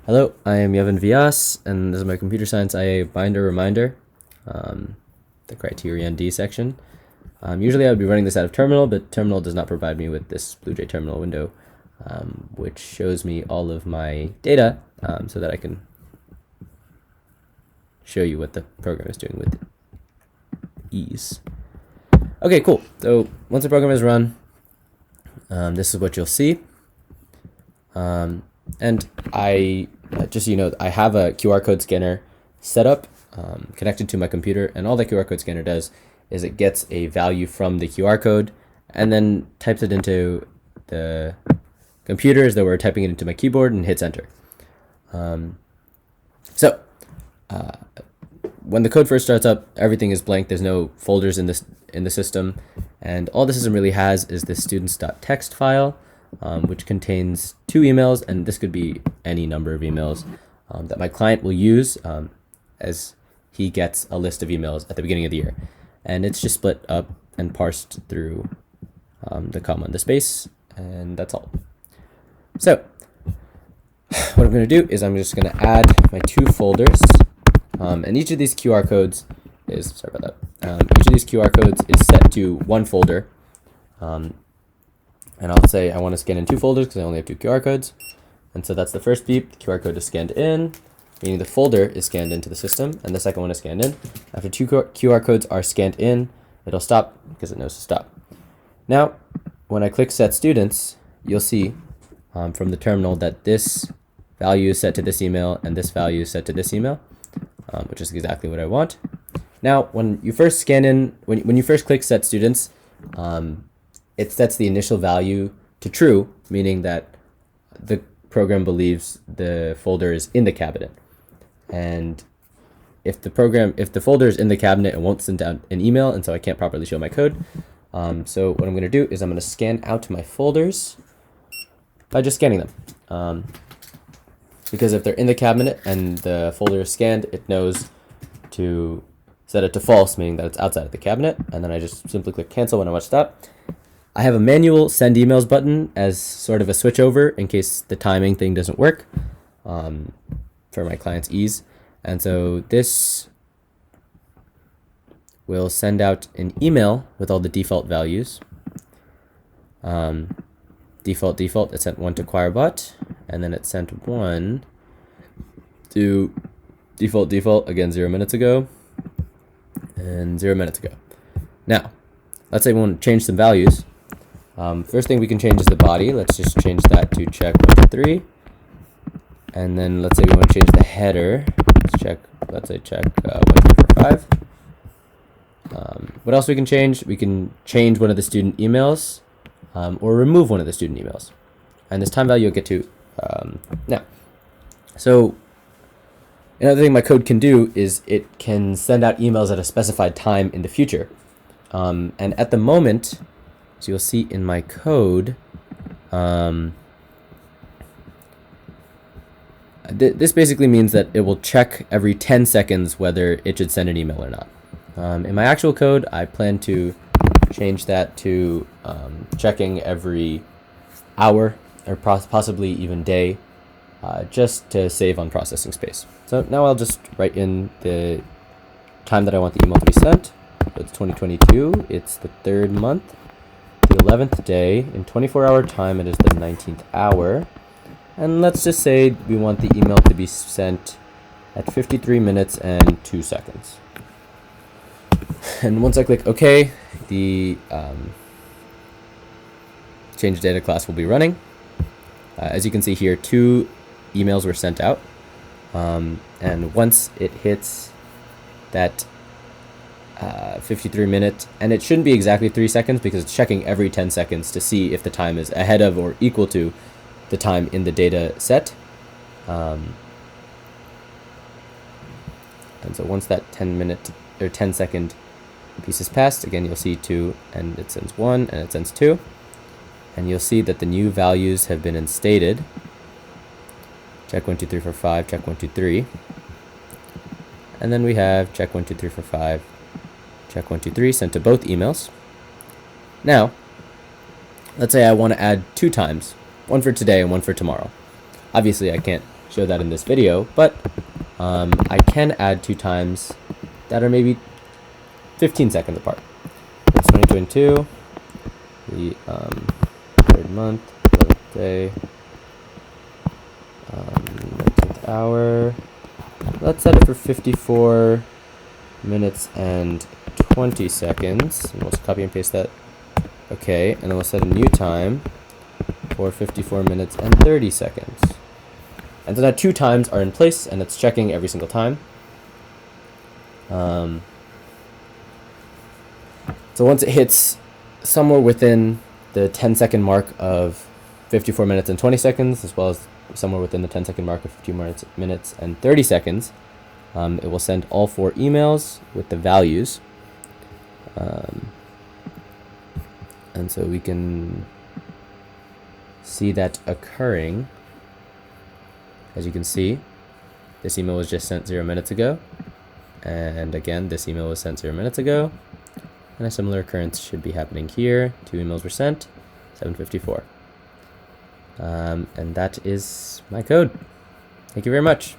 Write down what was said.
Hello, I am Yevon Vyas, and this is my computer science IA binder reminder, the Criterion D section. Usually I would be running this out of Terminal, but Terminal does not provide me with this BlueJ Terminal window, which shows me all of my data so that I can show you what the program is doing with ease. Okay, cool. So once the program is run, this is what you'll see. And just so you know, I have a QR code scanner set up, connected to my computer, and all the QR code scanner does is it gets a value from the QR code and then types it into the computer as though we're typing it into my keyboard and hits enter. When the code first starts up, everything is blank. There's no folders in the system, and all the system really has is this students.txt file, which contains 2 emails, and this could be any number of emails that my client will use as he gets a list of emails at the beginning of the year. And it's just split up and parsed through the comma and the space, and that's all. So what I'm going to do is I'm just going to add my 2 folders, and each of these QR codes is, sorry about that, each of these QR codes is set to 1 folder. And I'll say I want to scan in 2 folders because I only have 2 QR codes. And so that's the first beep. The QR code is scanned in, meaning the folder is scanned into the system, and the second one is scanned in. After 2 QR codes are scanned in, it'll stop because it knows to stop. Now, when I click Set Students, you'll see from the terminal that this value is set to this email and this value is set to this email, which is exactly what I want. Now, when you first scan in, when you first click Set Students, it sets the initial value to true, meaning that the program believes the folder is in the cabinet. And if the folder is in the cabinet, it won't send out an email, and so I can't properly show my code. So what I'm going to do is I'm going to scan out my folders by just scanning them. Because if they're in the cabinet and the folder is scanned, it knows to set it to false, meaning that it's outside of the cabinet, and then I just simply click cancel when I want to stop. I have a manual send emails button as sort of a switchover in case the timing thing doesn't work for my client's ease. And so this will send out an email with all the default values. Default, it sent 1 to QuireBot, and then it sent 1 to default, again 0 minutes ago, and 0 minutes ago. Now, let's say we want to change some values. First thing we can change is the body. Let's just change that to check 1 to 3. And then let's say we want to change the header. Let's say check 1 2 4 5. What else we can change? We can change one of the student emails or remove one of the student emails. And this time value you'll get to now. So another thing my code can do is it can send out emails at a specified time in the future. And at the moment, so you'll see in my code, this basically means that it will check every 10 seconds whether it should send an email or not. In my actual code, I plan to change that to checking every hour or possibly even day, just to save on processing space. So now I'll just write in the time that I want the email to be sent. So it's 2022, it's the 3rd month, the 11th day, in 24-hour time it is the 19th hour, and let's just say we want the email to be sent at 53 minutes and 2 seconds. And once I click OK, the change data class will be running. As you can see here, 2 emails were sent out, and once it hits that 53 minutes, and it shouldn't be exactly 3 seconds because it's checking every 10 seconds to see if the time is ahead of or equal to the time in the data set. And so once that 10-minute or 10-second piece is passed, again you'll see 2, and it sends 1 and it sends 2, and you'll see that the new values have been instated. Check 1 2 3 4 5, check 1 2 3, and then we have check 1 2 3 4 5, check 1 2 3 sent to both emails. Now let's say I want to add 2 times, one for today and one for tomorrow. Obviously I can't show that in this video, but I can add 2 times that are maybe 15 seconds apart. It's 2022, the 3rd month, 11th day, 19th hour. Let's set it for 54 minutes and 20 seconds. And we'll just copy and paste that. Okay, and then we'll set a new time for 54 minutes and 30 seconds. And so now 2 times are in place, and it's checking every single time. So once it hits somewhere within the 10-second mark of 54 minutes and 20 seconds, as well as somewhere within the 10-second mark of 50 minutes and 30 seconds, it will send all 4 emails with the values. And so we can see that occurring. As you can see, this email was just sent 0 minutes ago. And again, this email was sent 0 minutes ago. And a similar occurrence should be happening here. 2 emails were sent, 7:54. And that is my code. Thank you very much.